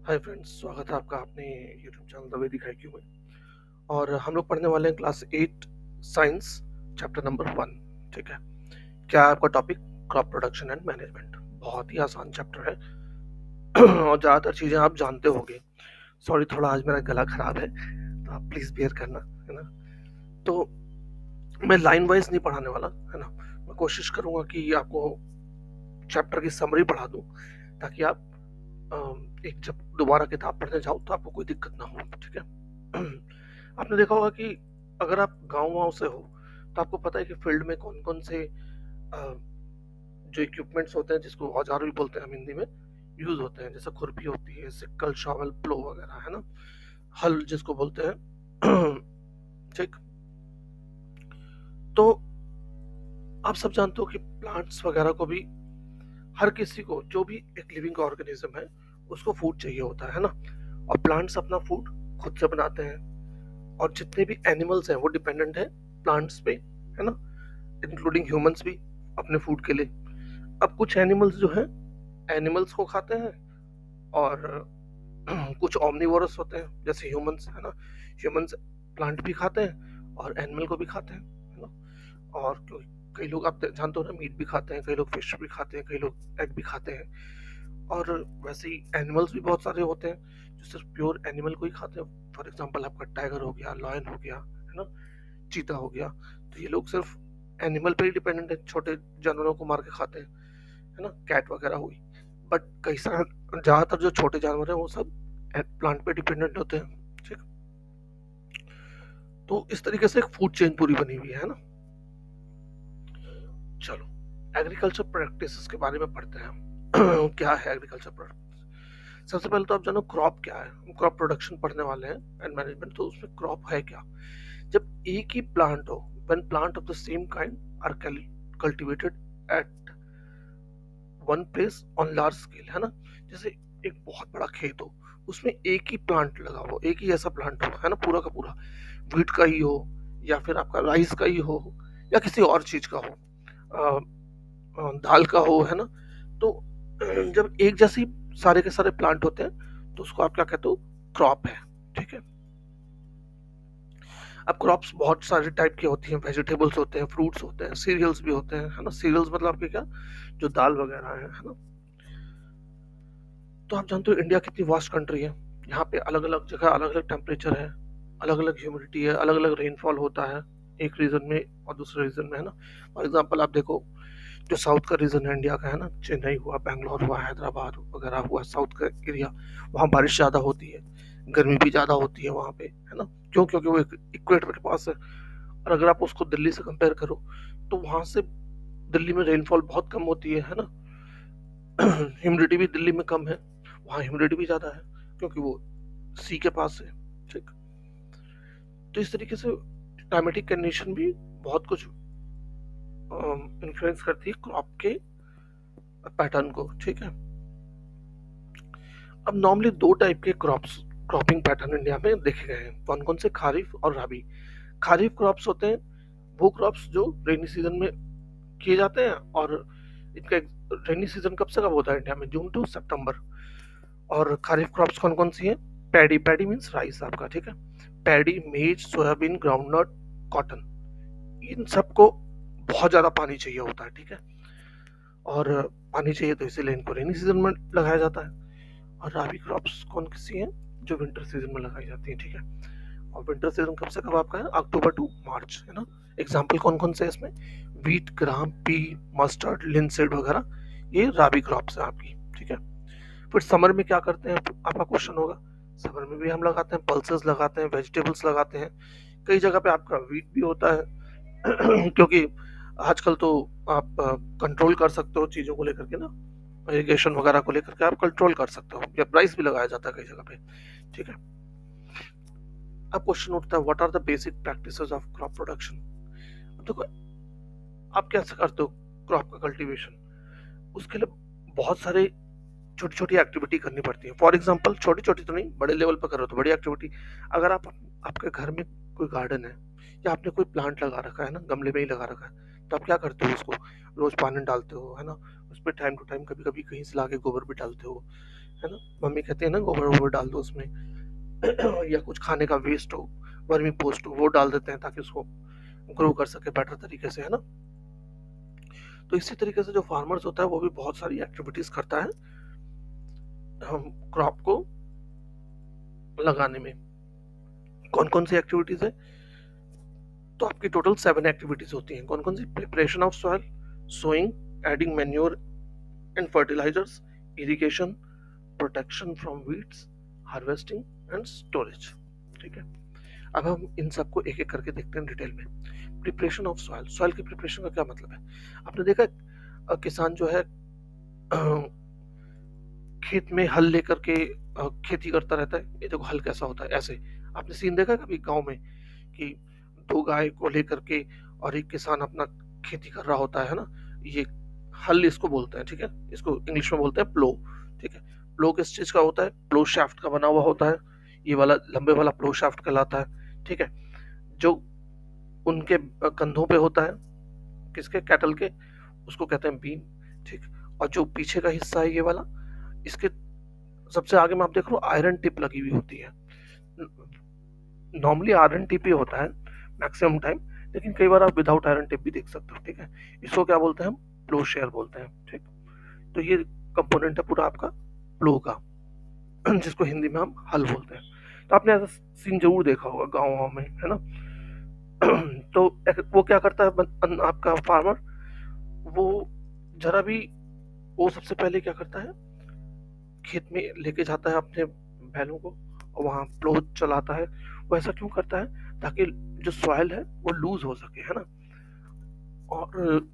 Hi friends, स्वागत है आपका अपने यूट्यूब चैनल द वैदिक आईक्यू में। और हम लोग पढ़ने वाले हैं क्लास 8 साइंस चैप्टर नंबर 1। ठीक है। क्या है आपका topic? Crop production and management. बहुत ही आसान चैप्टर है और ज़्यादातर चीज़ें आप जानते होंगे। सॉरी, थोड़ा आज मेरा गला खराब है तो आप प्लीज़ बेयर करना, है ना। तो मैं लाइन वाइज नहीं पढ़ाने वाला, है ना। मैं कोशिश करूँगा कि आपको चैप्टर की समरी पढ़ा दूँ ताकि आप एक जब दोबारा किताब पढ़ने जाओ तो आपको कोई दिक्कत ना हो। ठीक है। आपने देखा होगा कि अगर आप गांव से हो तो आपको पता है कि फील्ड में कौन कौन से जो इक्विपमेंट्स होते हैं, जिसको औजार भी बोलते हैं हम हिंदी में, यूज होते हैं। जैसे खुरपी होती है, सिक्कल, शॉवल, प्लो वगैरह, है ना। हल जिसको बोलते हैं। ठीक। तो आप सब जानते हो कि प्लांट्स वगैरह को भी, हर किसी को जो भी एक लिविंग ऑर्गेनिज्म है उसको फूड चाहिए होता है ना। और प्लांट्स अपना फूड खुद से बनाते हैं। और जितने भी एनिमल्स हैं वो डिपेंडेंट है प्लांट्स पे, है ना। इंक्लूडिंग ह्यूमंस भी अपने फूड के लिए। अब कुछ एनिमल्स जो हैं एनिमल्स को खाते हैं, और कुछ ओमनिवोरस होते हैं जैसे ह्यूमंस, है ना। ह्यूमंस प्लांट भी खाते हैं और एनिमल को भी खाते हैं, है ना। और कई लोग, आप जानते हो ना, मीट भी खाते हैं, कई लोग फिश भी खाते हैं, कई लोग एग भी खाते हैं। और वैसे ही एनिमल्स भी बहुत सारे होते हैं जो सिर्फ प्योर एनिमल को ही खाते हैं। फॉर एग्जांपल आपका टाइगर हो गया, लायन हो गया, है ना, चीता हो गया। तो ये लोग सिर्फ एनिमल पे ही डिपेंडेंट है, छोटे जानवरों को मार के खाते हैं, है ना। कैट वगैरह हुई। बट कई सारे, ज्यादातर जो छोटे जानवर हैं वो सब प्लांट पे डिपेंडेंट होते हैं। ठीक। तो इस तरीके से एक फूड चेन पूरी बनी हुई है ना। चलो, एग्रीकल्चर प्रैक्टिसेस के बारे में पढ़ते हैं हम। क्या है एग्रीकल्चर प्रैक्टिस? सबसे पहले तो आप जानो क्रॉप क्या है। हम क्रॉप प्रोडक्शन पढ़ने वाले हैं एंड मैनेजमेंट, तो उसमें क्रॉप है क्या। जब एक ही प्लांट हो, when plant of the same kind are cultivated at one place on large scale, है ना। जैसे एक बहुत बड़ा खेत हो, उसमें एक ही प्लांट लगा हो, एक ही ऐसा प्लांट हो, है ना, पूरा का पूरा व्हीट का ही हो, या फिर आपका राइस का ही हो, या किसी और चीज का हो, दाल का हो, है ना। तो जब एक जैसे सारे के सारे प्लांट होते हैं तो उसको आप क्या कहते हो? क्रॉप है। ठीक है। अब क्रॉप्स बहुत सारे टाइप की होती हैं। वेजिटेबल्स होते हैं, फ्रूट्स होते हैं, सीरियल्स भी होते हैं, है ना। सीरियल्स मतलब आपके क्या, जो दाल वगैरह है ना। तो आप जानते हो इंडिया कितनी वास्ट कंट्री है। यहाँ पे अलग अलग जगह अलग अलग टेम्परेचर है, अलग अलग ह्यूमिडिटी है, अलग अलग रेनफॉल होता है एक रीजन में और दूसरे रीजन में, है ना। फॉर एग्जाम्पल आप देखो, जो साउथ का रीजन है इंडिया का, है ना, चेन्नई हुआ, बैंगलोर हुआ, हैदराबाद वगैरह हुआ, साउथ का एरिया, वहाँ बारिश ज़्यादा होती है, गर्मी भी ज़्यादा होती है वहाँ पे, है ना। क्यों? क्योंकि वो इक्वेटर के पास है। और अगर आप उसको दिल्ली से कंपेयर करो तो वहाँ से दिल्ली में रेनफॉल बहुत कम होती है ना। ह्यूमिडिटी भी दिल्ली में कम है, वहाँ ह्यूमिडिटी भी ज़्यादा है क्योंकि वो सी के पास है। ठीक। तो इस तरीके से क्लाइमेटिक कंडीशन भी बहुत कुछ इन्फ्लुएंस करती है क्रॉप के पैटर्न को। ठीक है। अब नॉर्मली दो टाइप के क्रॉपिंग पैटर्न इंडिया में देखे गए हैं। कौन कौन से? खारिफ और राबी। खारिफ क्रॉप्स होते हैं वो क्रॉप्स जो रेनी सीजन में किए जाते हैं, और इनका रेनी सीजन कब से कब होता है इंडिया में? जून टू सितंबर। और खरीफ क्रॉप्स कौन कौन सी है? पैडी, पैडी मीन्स राइस आपका। ठीक है। पैडी, मेज, सोयाबीन, ग्राउंडनट, कॉटन, इन सबको बहुत ज्यादा पानी चाहिए होता है। ठीक है। और पानी चाहिए तो इसीलिए इनको रेनी सीजन में लगाया जाता है। और राबी क्रॉप्स कौन सी हैं? जो विंटर सीजन में लगाई जाती है। ठीक है। और विंटर सीजन कब से कब आपका है? अक्टूबर टू मार्च, है ना। एग्जाम्पल कौन कौन से है इसमें? वीट, ग्राम, पी, मस्टर्ड, लिंसेड वगैरह, ये राबी क्रॉप्स है आपकी। ठीक है। फिर समर में क्या करते हैं आपका क्वेश्चन होगा। समर में भी हम लगाते हैं, पल्सेस लगाते हैं, वेजिटेबल्स लगाते हैं। कई जगह पे आपका वीट भी होता है क्योंकि आजकल तो आप कंट्रोल कर सकते हो चीज़ों को लेकर के ना, इरिगेशन वगैरह को लेकर के आप कंट्रोल कर सकते हो, या प्राइस भी लगाया जाता है कई जगह पे। ठीक है। अब क्वेश्चन उठता है, what are the basic practices of crop production. देखो, आप कैसे करते हो क्रॉप का कल्टीवेशन? उसके लिए बहुत सारे छोटी छोटी एक्टिविटी करनी पड़ती है। फॉर एग्जाम्पल, छोटी छोटी तो नहीं, बड़े लेवल पर करो तो बड़ी एक्टिविटी। अगर आप, आपके घर में कोई गार्डन है, या आपने कोई प्लांट लगा रखा है ना, गमले में ही लगा रखा है, तो आप क्या करते हो? उसको रोज पानी डालते हो, है ना। उस पर टाइम टू टाइम कभी कभी कहीं से लाके गोबर भी डालते हो, है ना? मम्मी कहती है ना गोबर वोबर डाल दो उसमें या कुछ खाने का वेस्ट हो, वर्मी पोस्ट हो, वो डाल देते हैं ताकि उसको ग्रो कर सके बेटर तरीके से, है ना? तो इसी तरीके से जो फार्मर्स होता है वो भी बहुत सारी एक्टिविटीज करता है हम क्रॉप को लगाने में। कौन कौन सी एक्टिविटीज है? तो आपकी टोटल 7 एक्टिविटीज होती हैं। कौन कौन सी? Preparation of soil, sowing, adding manure and fertilisers, irrigation, protection from weeds, harvesting and storage. ठीक है, अब हम इन सबको एक एक करके देखते हैं डिटेल में। प्रिपरेशन ऑफ सॉइल, सॉइल की प्रिपरेशन का क्या मतलब है? आपने देखा किसान जो है खेत में हल लेकर के खेती करता रहता है। ये देखो हल कैसा होता है, ऐसे आपने सीन देखा कभी गांव में कि 2 गाय को लेकर के और एक किसान अपना खेती कर रहा होता है ना? ये हल इसको बोलते हैं, ठीक है? इसको इंग्लिश में बोलते हैं प्लो। ठीक है, प्लो किस चीज का होता है? प्लो शाफ्ट का बना हुआ होता है। ये वाला लंबे वाला प्लो शाफ्ट कहलाता है। ठीक है, जो उनके कंधों पे होता है, किसके? कैटल के, उसको कहते हैं बीम। ठीक, और जो पीछे का हिस्सा है ये वाला, इसके सबसे आगे में आप देख रहे हो आयरन टिप लगी हुई होती है। नॉर्मली आयरन टिप ही होता है मैक्सिमम टाइम, लेकिन कई बार आप विदाउट आयरन टिप भी देख सकते हो। ठीक है, इसको क्या बोलते हैं हम? प्लो शेयर बोलते हैं। ठीक, तो ये कंपोनेंट है पूरा आपका प्लो का जिसको हिंदी में हम हल बोलते हैं। तो आपने ऐसा सीन जरूर देखा होगा गाँव में, है ना? तो वो क्या करता है आपका फार्मर, वो जरा भी, वो सबसे पहले क्या करता है, खेत में लेके जाता है अपने बैलों को और वहाँ प्लो चलाता है। वो ऐसा क्यों करता है? ताकि जो सॉइल है वो लूज हो सके, है ना? और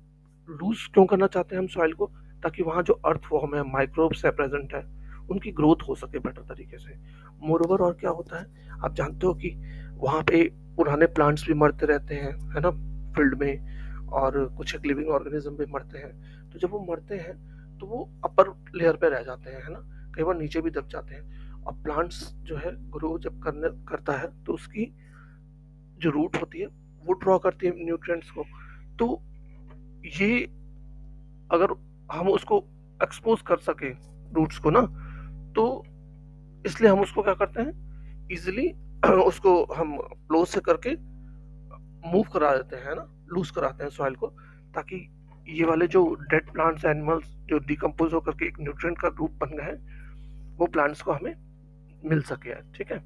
लूज क्यों करना चाहते हैं हम सॉइल को? ताकि वहाँ जो अर्थ फॉर्म है, माइक्रोब्स है प्रेजेंट है, उनकी ग्रोथ हो सके बेटर तरीके से। मोरओवर और क्या होता है, आप जानते हो कि वहाँ पे पुराने प्लांट्स भी मरते रहते हैं, है ना, फील्ड में, और कुछ एक लिविंग ऑर्गेनिज्म भी मरते हैं। तो जब वो मरते हैं तो वो अपर लेयर पे रह जाते हैं, है ना? कई बार नीचे भी दब जाते हैं। और प्लांट्स जो है ग्रो जब करता है तो उसकी जो रूट होती है वो ड्रॉ करती है न्यूट्रिएंट्स को। तो ये अगर हम उसको एक्सपोज कर सके रूट्स को ना, तो इसलिए हम उसको क्या करते हैं, इजिली उसको हम क्लोज से करके मूव करा देते हैं ना, लूज कराते हैं सॉइल को, ताकि ये वाले जो डेड प्लांट्स एनिमल्स जो डिकम्पोज होकर के एक न्यूट्रिएंट का ग्रुप बन गए हैं, वो प्लांट्स को हमें मिल सके। ठीक है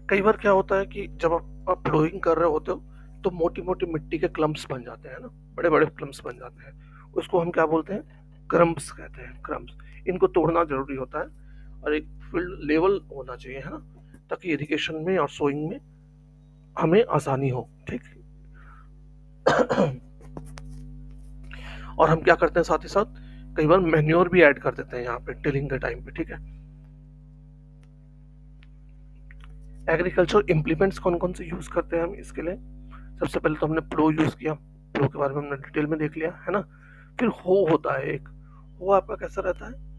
कई बार क्या होता है कि जब आप प्लोइंग कर रहे होते हो तो मोटी मोटी मिट्टी के क्लम्प्स बन जाते हैं ना, बड़े बड़े क्लम्प्स बन जाते हैं। उसको हम क्या बोलते हैं? क्रम्प्स कहते हैं, क्रम्प्स। इनको तोड़ना जरूरी होता है और एक फील्ड लेवल होना चाहिए, है ना, ताकि इरिगेशन में और सोइंग में हमें आसानी हो। ठीक और हम क्या करते हैं साथ ही साथ, कई बार मैन्योर भी ऐड कर देते हैं यहाँ पे टिलिंग के टाइम पे। ठीक है, एग्रीकल्चर इम्प्लीमेंट्स कौन कौन से यूज करते हैं हम इसके लिए? सबसे पहले तो हमने प्लो यूज किया, प्लो के बारे में हमने डिटेल में देख लिया, है ना? फिर हो होता है एक, हो आपका कैसा रहता है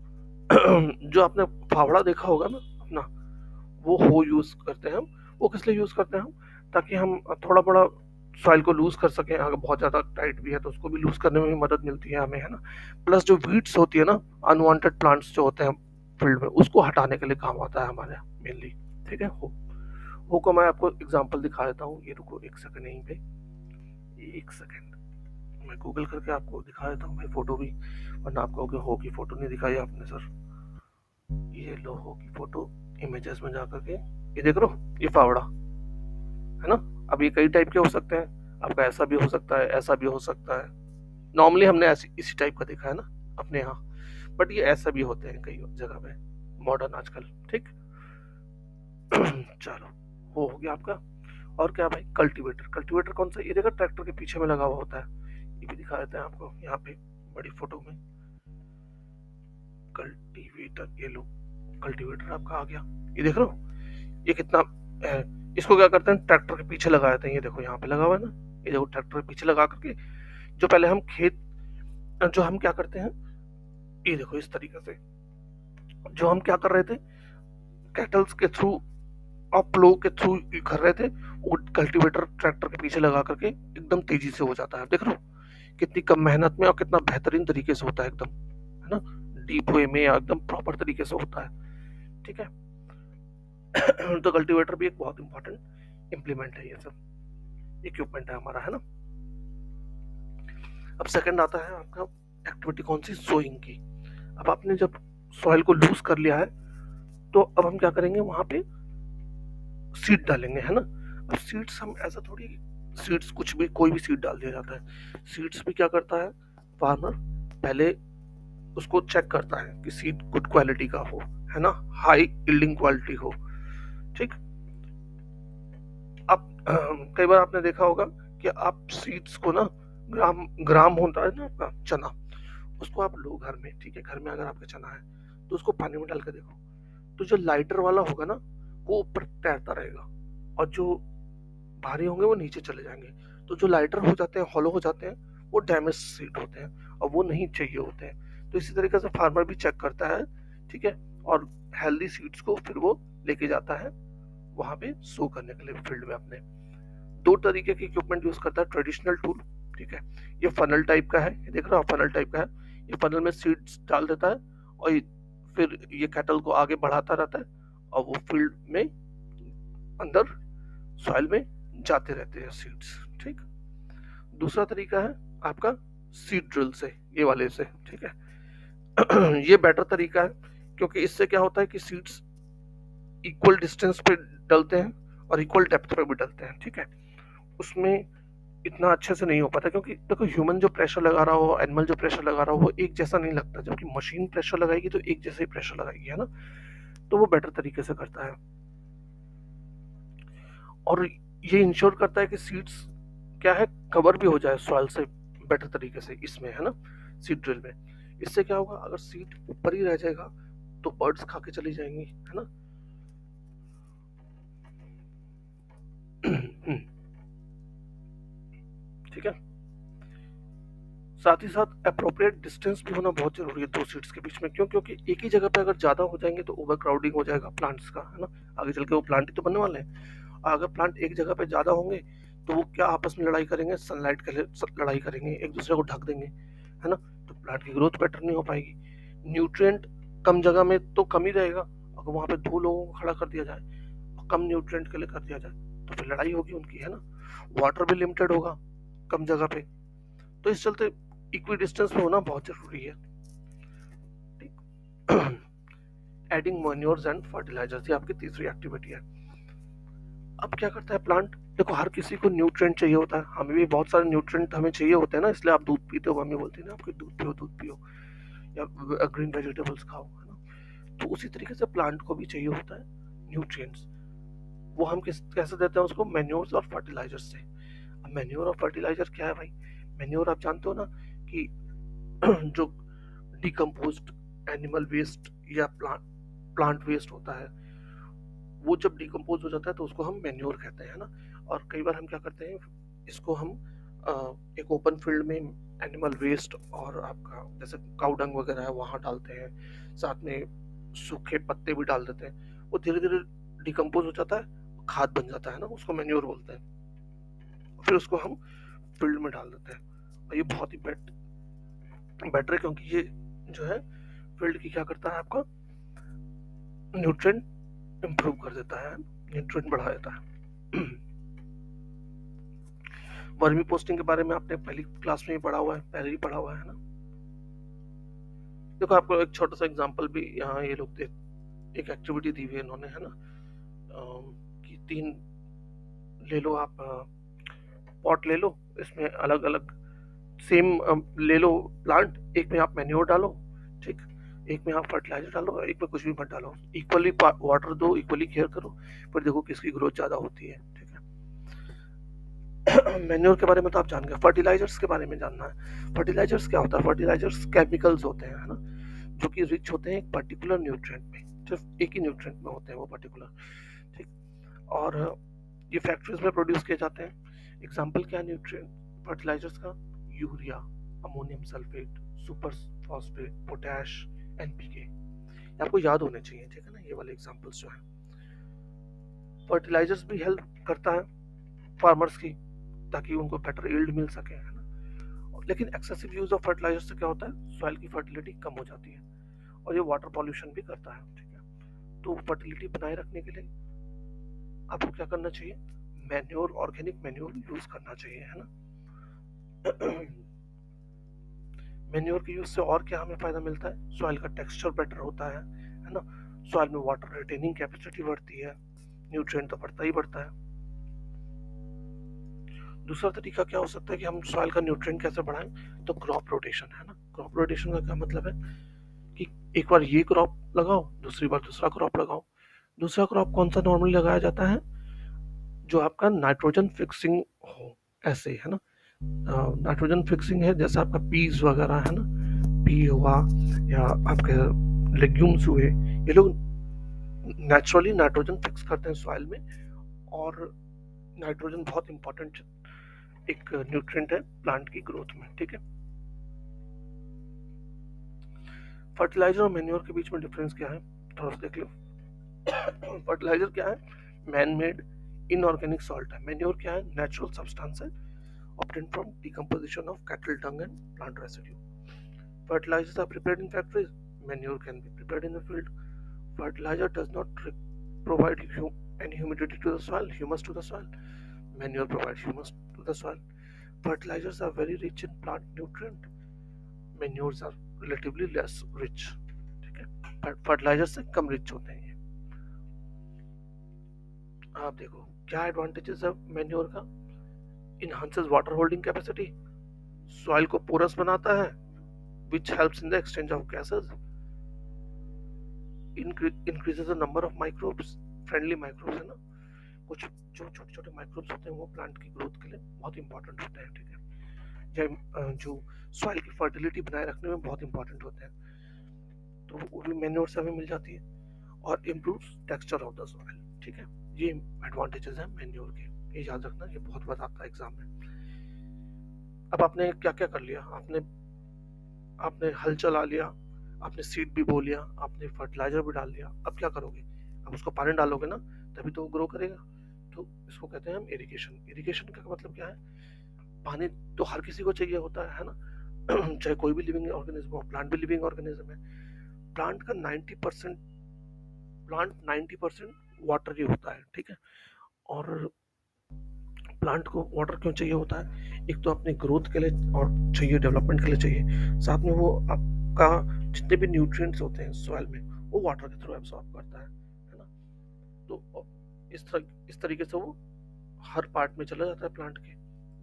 जो आपने फावड़ा देखा होगा ना अपना, वो हो यूज करते हैं हम। वो किस लिए यूज करते हैं हम? ताकि हम थोड़ा बड़ा सॉइल को लूज कर सकें। अगर बहुत ज्यादा टाइट भी है तो उसको भी लूज करने में भी मदद मिलती है हमें, है ना? प्लस जो वीड्स होती है ना, अनवांटेड प्लांट्स जो होते हैं फील्ड में, उसको हटाने के लिए काम आता है हमारे मेनली। ठीक है, हो को मैं आपको एग्जांपल दिखा देता हूँ। ये रुको एक सेकंड यहीं पे, एक सेकंड मैं गूगल करके आपको दिखा देता हूँ भाई, फोटो भी, वरना आप कहोगे हो की फोटो नहीं दिखाई आपने सर। ये लो हो की फोटो, इमेजेस में जा करके ये देख रहे हो, ये फावड़ा है ना। अब ये कई टाइप के हो सकते हैं, आपका ऐसा भी हो सकता है, ऐसा भी हो सकता है। नॉर्मली हमने ऐसी इसी टाइप का देखा है ना अपने यहाँ, बट ये ऐसा भी होते हैं कई जगह पे मॉडर्न आजकल। ठीक चलो, वो हो गया आपका। और क्या भाई? कल्टीवेटर। कल्टीवेटर कौन सा? ये देखा ट्रैक्टर के पीछे में लगा हुआ होता है, ये भी दिखा देते हैं आपको यहाँ पे बड़ी फोटो में। कल्टीवेटर, ये लो कल्टीवेटर आपका आ गया। ये देख रहे हो ये कितना है? इसको क्या करते हैं, ट्रैक्टर के पीछे लगा देते हैं। ये देखो यहाँ पे लगा हुआ है ना, ये देखो ट्रैक्टर के पीछे लगा करके, जो पहले हम खेत, जो हम क्या करते हैं, ये देखो इस तरीके से, जो हम क्या कर रहे थे, कैटल्स के थ्रू और प्लो के थ्रू कर रहे थे, वो कल्टीवेटर ट्रैक्टर के पीछे लगा करके एकदम तेजी से हो जाता है। देख रहे हो कितनी कम मेहनत में और कितना बेहतरीन तरीके से होता है एकदम, है ना, डीप वे में या एकदम प्रॉपर तरीके से होता है। ठीक है। तो कल्टीवेटर भी एक बहुत इंपॉर्टेंट इम्प्लीमेंट है, ये सब इक्विपमेंट है हमारा, है ना। अब सेकंड आता है आपका एक्टिविटी कौन सी, सोइंग की। अब आपने जब सॉइल को लूज कर लिया है तो अब हम क्या करेंगे, वहां पे सीड डालेंगे, है ना। अब सीड्स हम ऐसा थोड़ी, सीड्स कुछ भी कोई भी सीड डाल दिया जाता है। सीड्स भी क्या करता है फार्मर, पहले उसको चेक करता है कि सीड गुड क्वालिटी का हो, है ना, हाई यील्डिंग क्वालिटी हो। ठीक। अब कई बार आपने देखा होगा कि आप सीड्स को ना, ग्राम ग्राम होता है ना आपका चना, उसको आप लो घर में, ठीक है, घर में अगर आपका चना है तो उसको पानी में डाल के देखो, तो जो लाइटर वाला होगा ना वो ऊपर तैरता रहेगा, और जो भारी होंगे वो नीचे चले जाएंगे। तो जो लाइटर हो जाते हैं, हॉलो हो जाते हैं, वो डैमेज सीड होते हैं और वो नहीं चाहिए होते हैं। तो इसी तरीके से फार्मर भी चेक करता है, ठीक है, और हेल्दी सीड्स को फिर वो लेके जाता है वहां पे सो करने के लिए फील्ड में अपने। दो तरीके के इक्विपमेंट यूज करता है, ट्रेडिशनल टूल, ठीक है, ये फनल टाइप का है, ये देख रहे हो फनल टाइप का है, ये फनल में सीड्स डाल देता है और फिर ये कैटल को आगे बढ़ाता रहता है और वो फील्ड में अंदर सॉइल में जाते रहते हैं सीड्स। ठीक। दूसरा तरीका है आपका सीड ड्रिल से, ये वाले से, ठीक है। ये बेटर तरीका है क्योंकि इससे क्या होता है कि सीड्स इक्वल डिस्टेंस पे डलते हैं और इक्वल डेप्थ पे भी डलते हैं, ठीक है। उसमें इतना अच्छे से नहीं हो पाता क्योंकि देखो ह्यूमन जो प्रेशर लगा रहा हो, एनिमल जो प्रेशर लगा रहा हो, वो एक जैसा नहीं लगता, जबकि मशीन प्रेशर लगाएगी तो एक जैसे ही प्रेशर लगाएगी, है ना। तो वो बेटर तरीके से करता है और ये इंश्योर करता है कि सीड्स क्या है, कवर भी हो जाए सॉइल से बेटर तरीके से इसमें, है ना, सीड ड्रिल में। इससे क्या होगा, अगर सीड ऊपर ही रह जाएगा तो बर्ड्स खा के चली जाएंगी, है ना। ठीक है। साथ ही साथ अप्रोप्रिएट डिस्टेंस भी होना बहुत जरूरी है दो सीड्स के बीच में, क्यों, क्योंकि एक ही जगह पे अगर ज्यादा हो जाएंगे तो ओवर क्राउडिंग हो जाएगा प्लांट्स का, है ना। आगे चल के वो प्लांट ही तो बनने वाले हैं। अगर प्लांट एक जगह पे ज्यादा होंगे तो वो क्या आपस में लड़ाई करेंगे, सनलाइट के लिए लड़ाई करेंगे, एक दूसरे को ढक देंगे, है ना। तो प्लांट की ग्रोथ बेटर नहीं हो पाएगी। न्यूट्रिएंट कम जगह में तो कम ही रहेगा, अगर वहां पे दो लोगों को खड़ा कर दिया जाए और कम न्यूट्रिएंट के लिए कर दिया जाए तो फिर लड़ाई होगी उनकी, है ना। वाटर भी लिमिटेड होगा कम जगह पे, तो इस चलते इक्वी डिस्टेंस में होना बहुत जरूरी है। एडिंग मैन्योर्स एंड फर्टिलाइजर्स, ये आपकी तीसरी एक्टिविटी है। अब क्या करता है प्लांट, देखो हर किसी को न्यूट्रिएंट चाहिए होता है, हमें भी बहुत सारे न्यूट्रिएंट हमें चाहिए होते हैं ना, इसलिए आप दूध पीते हो, मम्मी बोलती है ना आपके दूध पियो, दूध पियो, या ग्रीन वेजिटेबल्स खाओ, है ना। तो उसी तरीके से प्लांट को भी चाहिए होता है न्यूट्रिएंट्स। वो हम कैसे देते हैं उसको, मैन्योर्स और फर्टिलाइजर्स से। अब मैन्योर और फर्टिलाइजर क्या है भाई, मैन्योर आप जानते हो ना कि जो डिकम्पोज्ड एनिमल वेस्ट या प्लांट वेस्ट होता है, वो जब डिकम्पोज हो जाता है तो उसको हम मैन्योर कहते हैं ना। और कई बार हम क्या करते हैं, इसको हम एक ओपन फील्ड में एनिमल वेस्ट और आपका जैसे काउडंग वगैरह है वहाँ डालते हैं, साथ में सूखे पत्ते भी डाल देते हैं, वो धीरे धीरे डिकम्पोज हो जाता है, खाद बन जाता है ना, उसको मैन्योर बोलते हैं। फिर उसको हम फील्ड में डाल देते हैं और ये बहुत ही बेटर है क्योंकि ये जो है फील्ड की क्या करता है, आपका न्यूट्रिएंट इंप्रूव कर देता है, न्यूट्रिएंट बढ़ा देता है। वर्मी पोस्टिंग के बारे में आपने पहली क्लास में ही पढ़ा हुआ है, पहले ही पढ़ा हुआ है ना। देखो आपको एक छोटा सा एग्जांपल भी यहाँ ये लोग एक एक्टिविटी दी हुई है इन्होंने, है ना, कि तीन ले लो आप, पॉट ले लो, इसमें अलग अलग सेम ले लो प्लांट, एक में आप मैन्योर डालो, ठीक, एक में आप फर्टिलाइजर डालो, एक में कुछ भी मत डालो, इक्वली वाटर दो, इक्वली केयर करो, फिर देखो किसकी ग्रोथ ज्यादा होती है, ठीक है। मैन्योर के बारे में तो आप जान गए, फर्टिलाइजर्स के बारे में जानना है। फर्टिलाइजर्स क्या होता है, फर्टिलाइजर्स केमिकल्स होते हैं, है ना, जो कि रिच होते हैं एक पर्टिकुलर न्यूट्रिएंट में, सिर्फ एक ही न्यूट्रिएंट में होते हैं वो पर्टिकुलर, ठीक। और ये फैक्ट्रीज में प्रोड्यूस किए जाते हैं। एग्जाम्पल क्या है न्यूट्रिएंट फर्टिलाइजर्स का, urea, ammonium sulphate, super phosphate, potash, NPK, आपको याद होने चाहिए, ठीक है ना, ये वाले एग्जांपल्स जो हैं। फर्टिलाइजर्स भी हेल्प करता है फार्मर्स की ताकि उनको बेटर यील्ड मिल सके, है ना। लेकिन एक्सेसिव यूज ऑफ फर्टिलाइजर से क्या होता है, सॉइल की फर्टिलिटी कम हो जाती है और ये वाटर पॉल्यूशन भी करता है, ठीक है। तो फर्टिलिटी बनाए रखने के लिए आपको क्या करना चाहिए, मैन्योर, ऑर्गेनिक मैन्योर यूज करना चाहिए, है ना। मैन्योर के यूज से और क्या हमें फायदा मिलता है, सॉइल का टेक्सचर बेटर होता है ना, सॉइल में वाटर रिटेनिंग कैपेसिटी बढ़ती है, न्यूट्रिएंट तो बढ़ता ही बढ़ता है। दूसरा तरीका क्या हो सकता है कि हम सॉइल का न्यूट्रिएंट कैसे बढ़ाएं, तो क्रॉप रोटेशन, है ना। क्रॉप रोटेशन का क्या मतलब है कि एक बार ये क्रॉप लगाओ, दूसरी बार दूसरा क्रॉप लगाओ। दूसरा क्रॉप कौन सा नॉर्मली लगाया जाता है, जो आपका नाइट्रोजन फिक्सिंग हो, ऐसे, है ना। नाइट्रोजन फिक्सिंग है जैसे आपका पीज वगैरह, है ना, पी हुआ या आपके लेग्यूम्स हुए, ये लोग नेचुरली नाइट्रोजन फिक्स करते हैं सॉइल में। और नाइट्रोजन बहुत इंपॉर्टेंट एक न्यूट्रिएंट है प्लांट की ग्रोथ में, ठीक है। फर्टिलाइजर और मैन्योर के बीच में डिफरेंस क्या है, थोड़ा सा देख लो। फर्टिलाइजर क्या है, मैन मेड इनऑर्गेनिक सॉल्ट है। मैन्योर क्या है, नेचुरल सब्सटेंस है obtained from decomposition of cattle dung and plant residue. Fertilizers are prepared in factories. Manure can be prepared in the field. Fertilizer does not provide any humidity to the soil, humus to the soil. Manure provides humus to the soil. Fertilizers are very rich in plant nutrient. Manures are relatively less rich. ठीक है, fertiliser से कम rich होते हैं ये। आप देखो क्या advantages है मैन्योर का, enhances water holding capacity, soil को porous बनाता है, which helps in the exchange of gases, increases the number of microbes, friendly microbes, है ना। कुछ जो छोटे छोटे माइक्रोब्स होते हैं वो प्लांट की ग्रोथ के लिए बहुत इंपॉर्टेंट होते हैं, ठीक है, जो सॉइल की फर्टिलिटी बनाए रखने में बहुत इंपॉर्टेंट होते हैं, तो वो भी मैन्योर से हमें मिल जाती है। और improves texture of the soil, ठीक है। ये एडवांटेजेस हैं मैन्योर के, ये याद रखना, ये बहुत बार आता है एग्जाम में। अब आपने क्या क्या कर लिया, आपने आपने हल चला लिया, आपने सीड भी बो लिया, आपने फर्टिलाइजर भी डाल लिया, अब क्या करोगे, अब उसको पानी डालोगे ना, तभी तो वो ग्रो करेगा। तो इसको कहते हैं हम इरिगेशन। इरिगेशन का मतलब क्या है, पानी तो हर किसी को चाहिए होता है ना। चाहे कोई भी लिविंग ऑर्गेनिज्म हो, प्लांट भी लिविंग ऑर्गेनिज्म है। प्लांट का 90% प्लांट 90% वाटर ही होता है, ठीक है। और प्लांट को वाटर क्यों चाहिए होता है, एक तो अपने ग्रोथ के लिए और चाहिए, डेवलपमेंट के लिए चाहिए, साथ में वो आपका जितने भी न्यूट्रिएंट्स होते हैं सॉइल में वो वाटर के थ्रू एब्सॉर्ब करता है ना। तो इस तरीके से वो हर पार्ट में चला जाता है प्लांट के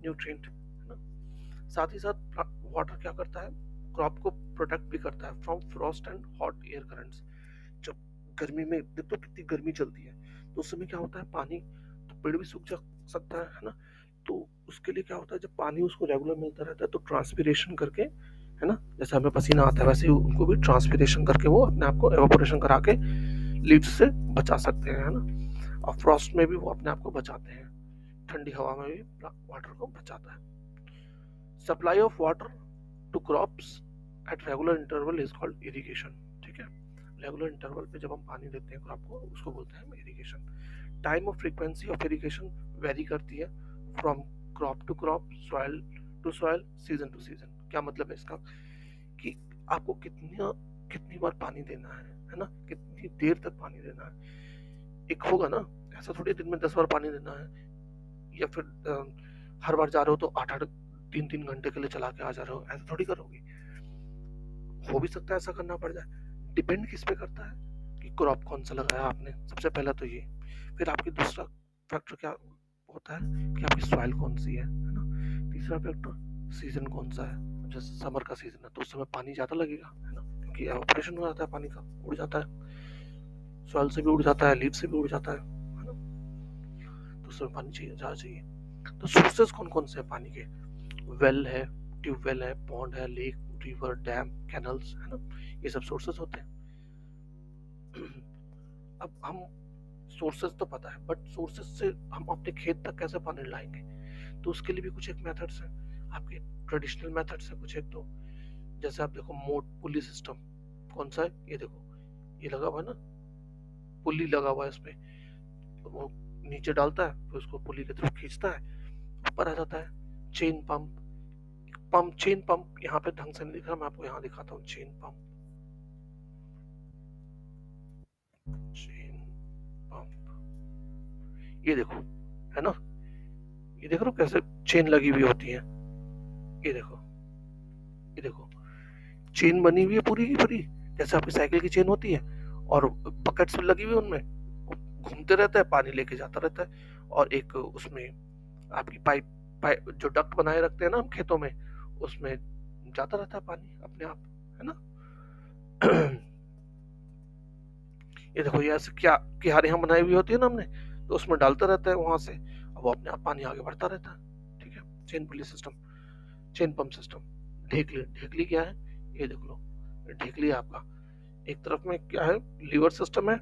न्यूट्रिएंट, है ना। साथ ही साथ वाटर क्या करता है, क्रॉप को प्रोटेक्ट भी करता है from Frost and hot air currents. जब गर्मी में देखो कितनी गर्मी चलती है, तो उस समय क्या होता है, पानी तो पेड़ भी सूख जा सकता है ना। तो उसके लिए क्या होता है, जब पानी उसको रेगुलर मिलता रहता है तो ट्रांसपिरेशन करके, है ना, जैसे हमें पसीना आता है वैसे ही उनको भी ट्रांसपिरेशन करके वो अपने आप को एवापोरेशन करा के लीव्स से बचा सकते हैं, है ना। और फ्रॉस्ट में भी वो अपने आप को बचाते हैं, ठंडी हवा में भी वाटर को बचाता है। Supply of water to crops at regular interval is called irrigation, ठीक है। रेगुलर इंटरवल पे जब हम पानी देते हैं क्रॉप को, उसको बोलते हैं irrigation. Time of frequency of irrigation vary करती है from crop to crop, soil to soil, season to season. क्या मतलब है इसका, कि आपको कितनी बार पानी देना है ना, कितनी देर तक पानी देना है। एक होगा ना, ऐसा थोड़ी दिन में 10 बार पानी देना है, या फिर हर बार जा रहे हो तो 8-8 3-3 घंटे के लिए चला के आ जा रहे हो, ऐसा थोड़ी करोगे। हो भी सकता है ऐसा करना पड़ जाए, डिपेंड किस पे करता है कि क्रॉप कौन सा लगाया आपने, सबसे पहला तो ये। फिर आपकी दूसरा फैक्टर क्या होता है कि आपकी सॉइल कौन सी है ना। तीसरा फैक्टर सीजन कौन सा है, जैसे समर का सीजन है तो उस समय पानी ज्यादा लगेगा, है ना, क्योंकि एवापोरेशन हो जाता है पानी का, उड़ जाता है, सॉइल से भी उड़ जाता है, लीफ से भी उड़ जाता है ना। तो उसमें पानी चाहिए, ज्यादा चाहिए। तो सोर्सेज कौन कौन से है पानी के, वेल है, ट्यूबवेल है, पॉन्ड है, लेक, रिवर, डैम, कैनल्स, है ना, ये सब सोर्सेज होते हैं। अब हम सोर्सेज तो पता है, बट सोर्सेज से हम अपने खेत तक कैसे पानी लाएंगे, तो उसके लिए भी कुछ एक मेथड्स हैं, आपके ट्रेडिशनल मेथड्स हैं कुछ एक। तो जैसे आप देखो मोट पुली सिस्टम, कौन सा है, ये देखो, ये लगा हुआ है ना, पुली लगा हुआ है इसमें, तो वो नीचे डालता है, फिर उसको पुली के थ्रू खींचता है, ऊपर आ जाता है। Chain pump, pump, chain pump यहाँ पे ढंग से नहीं दिख रहा, मैं आपको यहाँ दिखाता हूँ। चेन पंप, चेन पंप, ये देखो, है ना, ये देख रहे हो कैसे चेन लगी हुई होती है, ये देखो, ये देखो, चेन बनी हुई है पूरी की पूरी, जैसे आपकी साइकिल की चेन होती है, और बकेट्स भी लगी हुई है उनमें, घूमते रहता है, पानी लेके जाता रहता है, और एक उसमें आपकी पाइप, जो डक्ट बनाए रखते हैं ना हम खेतों में, उसमें जाता रहता है पानी अपने आप, है ना। ये देखो, ये ऐसे क्या क्यारियां बनाई हुई होती है ना हमने, तो उसमें डालता रहता है वहां से, अब वो अपने आप पानी आगे बढ़ता रहता है, ठीक है। Chain pulley system, chain pump system. ढेकली, ढेकली क्या है, ये देख लो, ढेकली है आपका, एक तरफ में क्या है, लीवर सिस्टम है,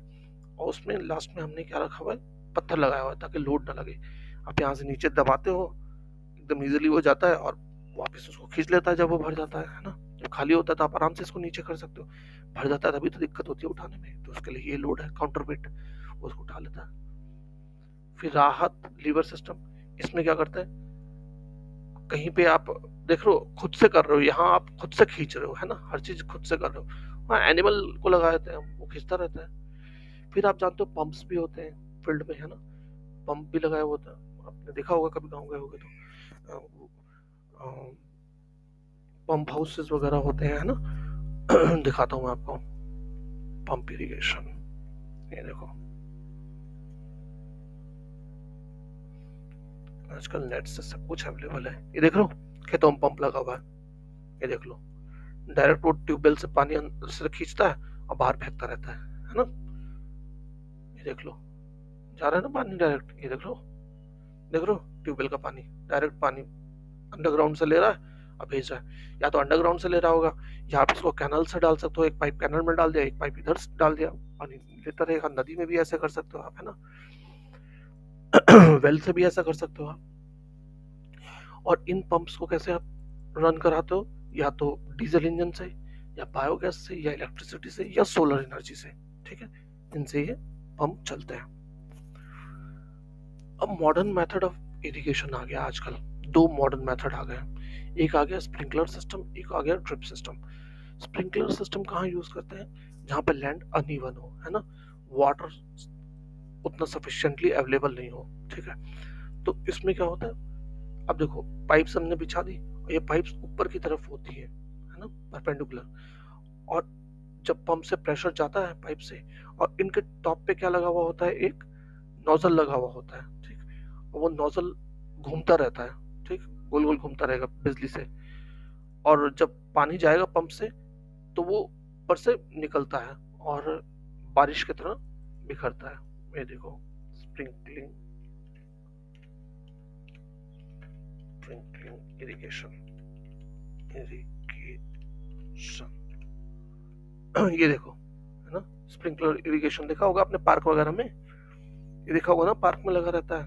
और उसमें लास्ट में हमने क्या रखा हुआ है, पत्थर लगाया हुआ है ताकि लोड ना लगे। आप यहाँ से नीचे दबाते हो, एकदम इजीली हो जाता है, और वापस उसको खींच लेता है जब वो भर जाता है ना। जब खाली होता है तो आप आराम से इसको नीचे कर सकते हो, भर जाता है तभी तो दिक्कत होती है उठाने में, तो उसके लिए ये लोड है काउंटर वेट, उसको उठा लेता है। फिर राहत लीवर सिस्टम, इसमें क्या करता है, कहीं पे आप देख रहे हो खुद से कर रहे हो, यहाँ आप खुद से खींच रहे हो, है ना, हर चीज खुद से कर रहे हो, हाँ एनिमल को लगा देते हैं, वो खींचता रहता है। फिर आप जानते हो पंप्स भी होते हैं फील्ड में, है ना, पंप भी लगाया होता है, आपने देखा होगा कभी गाँव गए होगे तो, पंप हाउसेस वगैरह होते हैं, है ना। दिखाता हूँ मैं आपको, पंप इरिगेशन, ये देखो, आजकल नेट से सब कुछ अवेलेबल है, ये देख लो, खेतों में पंप लगा हुआ है, ये देख लो, डायरेक्ट वो ट्यूबवेल से पानी अंदर से खींचता है और बाहर फेंकता रहता है ना, ये देख लो, जा रहा है ना पानी डायरेक्ट, ये देख लो, देख लो, ट्यूबवेल का पानी डायरेक्ट पानी अंडरग्राउंड से ले रहा है और भेज रहा है, या तो अंडरग्राउंड से ले रहा होगा, या आप इसको कैनल से डाल सकते हो, एक पाइप कैनल में डाल दिया, एक पाइप इधर से डाल दिया, पानी लेता रहेगा। नदी में भी ऐसे कर सकते हो आप, है ना। वेल से भी ऐसा कर सकते हो आप। और इन पंप्स को कैसे आप रन कराते हो, या तो डीजल इंजन से, या बायोगैस से, या इलेक्ट्रिसिटी से, या सोलर एनर्जी से, ठीक है, इनसे ये पंप चलते हैं। अब मॉडर्न मेथड ऑफ इरिगेशन आ गया आजकल, दो मॉडर्न मेथड आ गए, एक आ गया स्प्रिंकलर सिस्टम, एक आ गया ड्रिप सिस्टम। स्प्रिंकलर सिस्टम कहाँ यूज करते हैं, जहाँ पे लैंड अनइवन हो, है ना, वाटर उतना सफिशिएंटली अवेलेबल नहीं हो, ठीक है। तो इसमें क्या होता है, अब देखो पाइप्स हमने बिछा दी, और ये पाइप्स ऊपर की तरफ होती है ना, परपेंडिकुलर, और जब पंप से प्रेशर जाता है पाइप से, और इनके टॉप पे क्या लगा हुआ होता है, एक नोजल लगा हुआ होता है, ठीक, और वो नोजल घूमता रहता है, ठीक, गोल गोल घूमता रहेगा बिजली से, और जब पानी जाएगा पंप से तो वो ऊपर से निकलता है और बारिश की तरह बिखरता है। ये देखो, स्प्रिंकलिंग, स्प्रिंकलिंग इरिगेशन, इरिगेशन, ये देखो, है ना, स्प्रिंकलर इरिगेशन देखा होगा आपने पार्क वगैरह में, ये देखा होगा ना, पार्क में लगा रहता है,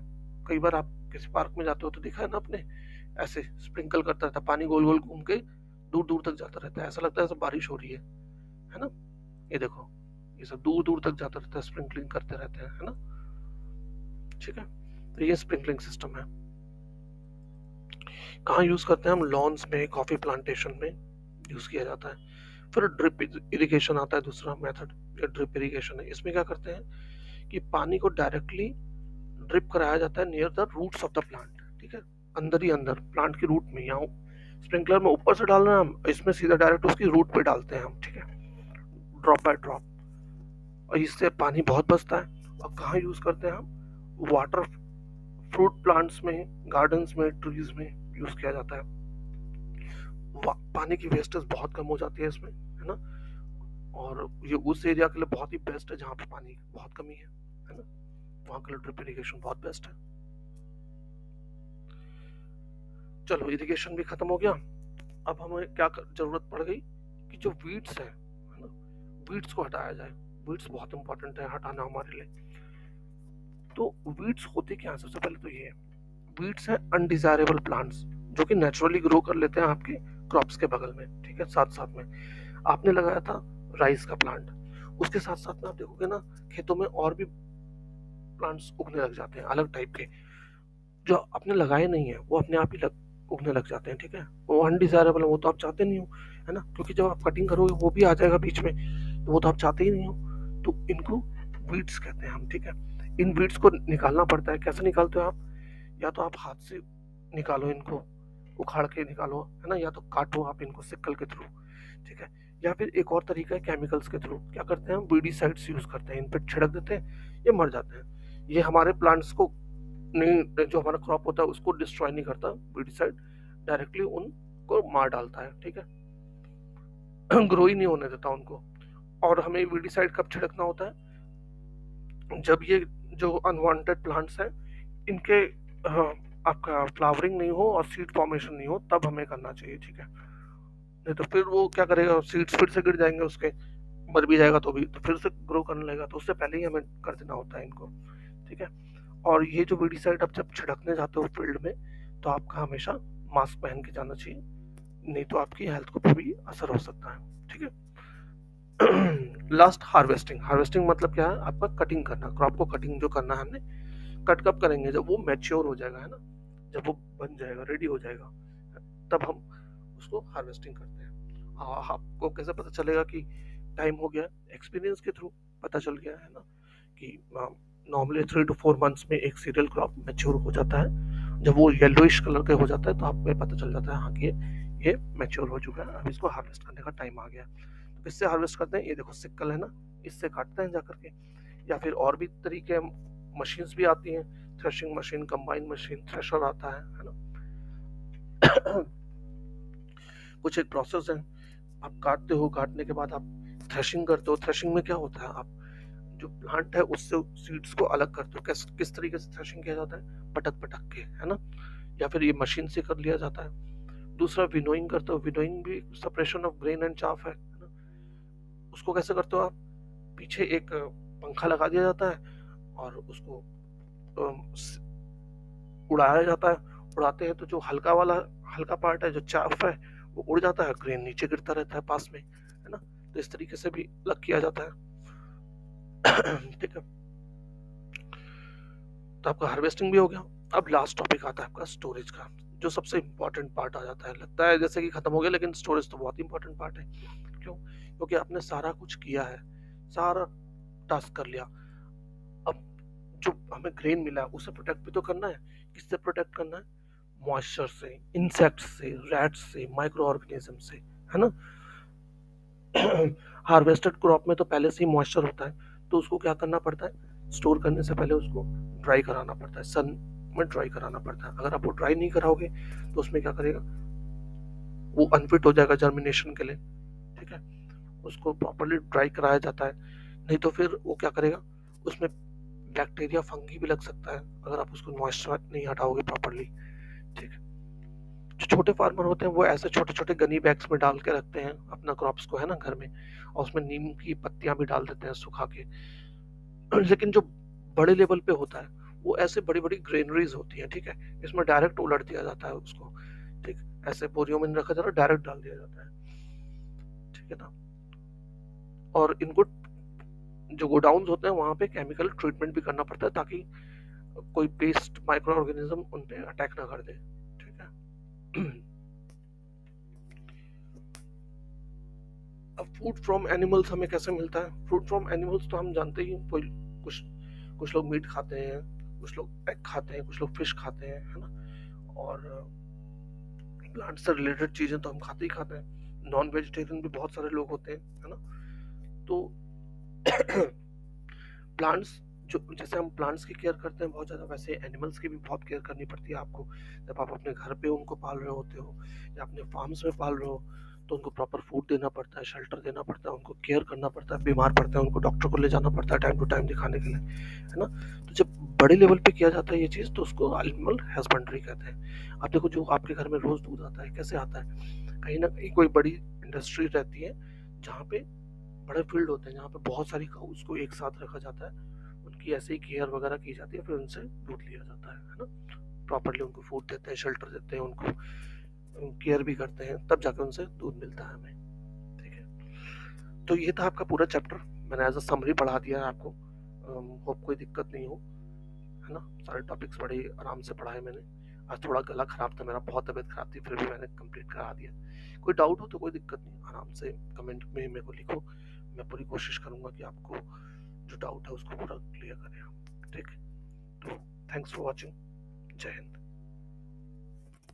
कई बार आप किसी पार्क में जाते हो तो देखा है ना आपने, ऐसे स्प्रिंकल करता रहता है, पानी गोल गोल घूम के दूर दूर तक जाता रहता है, ऐसा लगता है जैसे बारिश हो रही है ना। ये देखो, ये सब दूर दूर तक जाता रहता है, स्प्रिंकलिंग करते रहते हैं, है ना, ठीक है। तो ये स्प्रिंकलिंग सिस्टम है। कहाँ यूज करते हैं हम, लॉन्स में, कॉफी प्लांटेशन में यूज किया जाता है। फिर ड्रिप इरिगेशन आता है, दूसरा मेथड, ड्रिप इरिगेशन है। इसमें क्या करते हैं कि पानी को डायरेक्टली ड्रिप कराया जाता है near the roots of the plant, ठीक है, अंदर ही अंदर प्लांट की रूट में, यहाँ स्प्रिंकलर में ऊपर से डाल रहे हैं हम, इसमें सीधा डायरेक्ट उसकी रूट पे डालते हैं हम, ठीक है, ड्रॉप बाय ड्रॉप, और इससे पानी बहुत बचता है। और कहाँ यूज करते हैं हम, वाटर, फ्रूट प्लांट्स में, गार्डन्स में, ट्रीज में यूज किया जाता है। पानी की वेस्टेज बहुत कम हो जाती है इसमें, है ना, और ये उस एरिया के लिए बहुत ही बेस्ट है जहाँ पे पानी बहुत कमी है ना, वहाँ के लिए ड्रिप इरिगेशन बहुत बेस्ट है। चलो, इरिगेशन भी खत्म हो गया। अब हमें क्या जरूरत पड़ गई कि जो वीड्स है ना, वीड्स को हटाया जाए। वीड्स बहुत इंपॉर्टेंट है हटाना हमारे लिए। तो वीड्स होते क्या है, सबसे पहले तो ये वीड्स है अनडिजायरेबल प्लांट्स, जो कि नेचुरली ग्रो कर लेते हैं आपके क्रॉप्स के बगल में, ठीक है। साथ साथ में आपने लगाया था राइस का प्लांट, उसके साथ साथ में आप देखोगे ना, खेतों में और भी प्लांट्स उगने लग जाते हैं अलग टाइप के, जो आपने लगाए नहीं है, वो अपने आप ही उगने लग जाते हैं, ठीक है। वो अनडिजायरेबल है, वो तो आप चाहते नहीं हो, है ना, क्योंकि जब आप कटिंग करोगे वो भी आ जाएगा बीच में, तो वो तो आप चाहते ही नहीं हो। तो इनको वीड्स कहते हैं हम, ठीक है। इन वीड्स को निकालना पड़ता है। कैसे निकालते हो आप? या तो आप हाथ से निकालो इनको, उखाड़ के निकालो, है ना, या तो काटो आप इनको सिक्कल के थ्रू, ठीक है। या फिर एक और तरीका है केमिकल्स के थ्रू। क्या करते हैं हम? वीडीसाइड्स यूज करते हैं, इन पे छिड़क देते हैं, ये मर जाते हैं। ये हमारे प्लांट्स को नहीं, जो हमारा क्रॉप होता है उसको डिस्ट्रॉय नहीं करता, वीडीसाइड डायरेक्टली उनको मार डालता है, ठीक है। ग्रो ही नहीं होने देता उनको। और हमें वीडीसाइड कब छिड़कना होता है? जब ये जो अनवांटेड प्लांट्स हैं इनके आपका फ्लावरिंग नहीं हो और सीड फॉर्मेशन नहीं हो, तब हमें करना चाहिए, ठीक है। नहीं तो फिर वो क्या करेगा, सीड्स फिर से गिर जाएंगे उसके, मर भी जाएगा तो भी, तो फिर से ग्रो करने लगेगा, तो उससे पहले ही हमें कर देना होता है इनको, ठीक है। और ये जो वीडीसाइड आप जब छिड़कने जाते हो फील्ड में, तो आपका हमेशा मास्क पहन के जाना चाहिए, नहीं तो आपकी हेल्थ को भी असर हो सकता है, ठीक है। Last, harvesting. हार्वेस्टिंग मतलब क्या है? आपका कटिंग करना, क्रॉप को कटिंग जो करना है हमने, कट कब करेंगे? जब वो मैच्योर हो जाएगा, है ना, जब वो बन जाएगा, रेडी हो जाएगा, तब हम उसको हार्वेस्टिंग करते हैं। आपको कैसे पता चलेगा कि टाइम हो गया? एक्सपीरियंस के थ्रू पता चल गया है ना, कि नॉर्मली 3 to 4 मंथ्स में एक सीरियल क्रॉप मैच्योर हो जाता है। जब वो येलोइश कलर का हो जाता है तो आपको पता चल जाता है हाँ कि ये मैच्योर हो चुका है, अब इसको हार्वेस्ट करने का टाइम आ गया। तो किससे हार्वेस्ट करते हैं? ये देखो सिक्कल है ना, इससे काटते हैं जाकर के। या फिर और भी तरीके, मशीन्स भी आती हैं, threshing machine, combine machine, thresher आता है ना। कुछ एक प्रोसेस है, आप काटते हो, काटने के बाद आप थ्रेशिंग करते हो। थ्रेशिंग में क्या होता है, आप जो प्लांट है उससे सीड्स को अलग करते हो। किस तरीके से थ्रेशिंग किया जाता है? पटक पटक के, है ना, या फिर ये मशीन से कर लिया जाता है। दूसरा विनोइंग करते हो। विनोइंग भी separation of grain and chaff है ना। उसको कैसे करते हो आप? पीछे एक पंखा लगा दिया जाता है और उसको उड़ाया जाता है। उड़ाते हैं तो जो हल्का पार्ट है, जो चाफ है, वो उड़ जाता है, ग्रेन नीचे गिरता रहता है पास में, है ना। तो इस तरीके से भी अलग किया जाता है। ठीक है, तो आपका हार्वेस्टिंग भी हो गया। अब लास्ट टॉपिक आता है आपका स्टोरेज का, जो सबसे इंपॉर्टेंट पार्ट आ जाता है। लगता है जैसे कि खत्म हो गया, लेकिन स्टोरेज तो बहुत इंपॉर्टेंट पार्ट है। क्यों? क्योंकि आपने सारा कुछ किया है, सारा टास्क कर लिया। अब जो हमें ग्रेन मिला उसे प्रोटेक्ट भी तो करना है। किससे प्रोटेक्ट करना है? मॉइस्चर से, इंसेक्ट्स से, रैट्स से, माइक्रो ऑर्गेनिज्म से, है ना। हार्वेस्टेड क्रॉप में तो पहले से ही मॉइस्चर होता है, तो उसको क्या करना पड़ता है? स्टोर करने से पहले उसको ड्राई कराना पड़ता है, सन में ड्राई कराना पड़ता है। अगर आप वो ड्राई नहीं कराओगे तो उसमें क्या करेगा, वो अनफिट हो जाएगा जर्मिनेशन के लिए, ठीक है। उसको प्रॉपरली ड्राई कराया जाता है, नहीं तो फिर वो क्या करेगा, उसमें बैक्टीरिया, फंगी भी लग सकता है अगर आप उसको मॉइस्चर नहीं हटाओगे प्रॉपरली, ठीक है। जो छोटे फार्मर होते हैं वो ऐसे छोटे छोटे गनी बैग्स में डाल के रखते हैं अपना क्रॉप्स को, है ना, घर में, और उसमें नीम की पत्तियां भी डाल देते हैं सुखा के। लेकिन जो बड़े लेवल पे होता है वो ऐसे बड़ी बड़ी ग्रेनरीज होती हैं, ठीक है, इसमें डायरेक्ट उलट दिया जाता है उसको, ठीक, ऐसे बोरियों में नहीं रखा जाता, डायरेक्ट डाल दिया जाता है, ठीक है ना। और इनको जो गोडाउन होते हैं वहां पे केमिकल ट्रीटमेंट भी करना पड़ता है, ताकि कोई पेस्ट, माइक्रो ऑर्गेनिज्म उन पे अटैक ना कर दे, ठीक है। अब फूड फ्रॉम एनिमल्स हमें कैसे मिलता है? फूड फ्रॉम एनिमल्स तो हम जानते ही, कोई कुछ कुछ लोग मीट खाते हैं, कुछ लोग एग खाते हैं, कुछ लोग फिश खाते हैं, है ना। और प्लांट से रिलेटेड चीजें तो हम खाते ही खाते हैं। नॉन वेजिटेरियन भी बहुत सारे लोग होते हैं, है ना। तो प्लांट्स, जो जैसे हम प्लांट्स की केयर करते हैं बहुत ज़्यादा, वैसे एनिमल्स की भी बहुत केयर करनी पड़ती है आपको। जब आप अपने घर पे उनको पाल रहे होते हो या अपने फार्म्स में पाल रहे हो, तो उनको प्रॉपर फूड देना पड़ता है, शेल्टर देना पड़ता है, उनको केयर करना पड़ता है, बीमार पड़ता है उनको डॉक्टर को ले जाना पड़ता है टाइम टू टाइम दिखाने के लिए, है ना। तो जब बड़े लेवल पे किया जाता है ये चीज़, तो उसको एनिमल हस्बेंड्री कहते हैं। आप देखो, जो आपके घर में रोज़ दूध आता है, कैसे आता है? कहीं ना कहीं कोई बड़ी इंडस्ट्री रहती है जहाँ पे बड़े फील्ड होते हैं, जहाँ पे बहुत सारी काउस को एक साथ रखा जाता है, उनकी ऐसे ही केयर वगैरह की जाती है, फिर उनसे दूध लिया जाता है ना। प्रॉपरली उनको फूड देते हैं, शेल्टर देते हैं, उनको केयर भी करते हैं, तब जाके उनसे दूध मिलता है हमें, ठीक है। तो ये था आपका पूरा चैप्टर, मैंने एज अ समरी पढ़ा दिया है आपको। होप कोई दिक्कत नहीं हो, है ना। सारे टॉपिक्स बड़े आराम से पढ़ाए मैंने। आज थोड़ा गला खराब था मेरा, बहुत तबीयत खराब थी, फिर भी मैंने कंप्लीट करा दिया। कोई डाउट हो तो कोई दिक्कत नहीं, आराम से कमेंट में मेरे को लिखो, मैं पूरी कोशिश करूंगा कि आपको जो डाउट है उसको पूरा क्लियर करें हम, ठीक है। तो थैंक्स फॉर वॉचिंग, जय हिंद।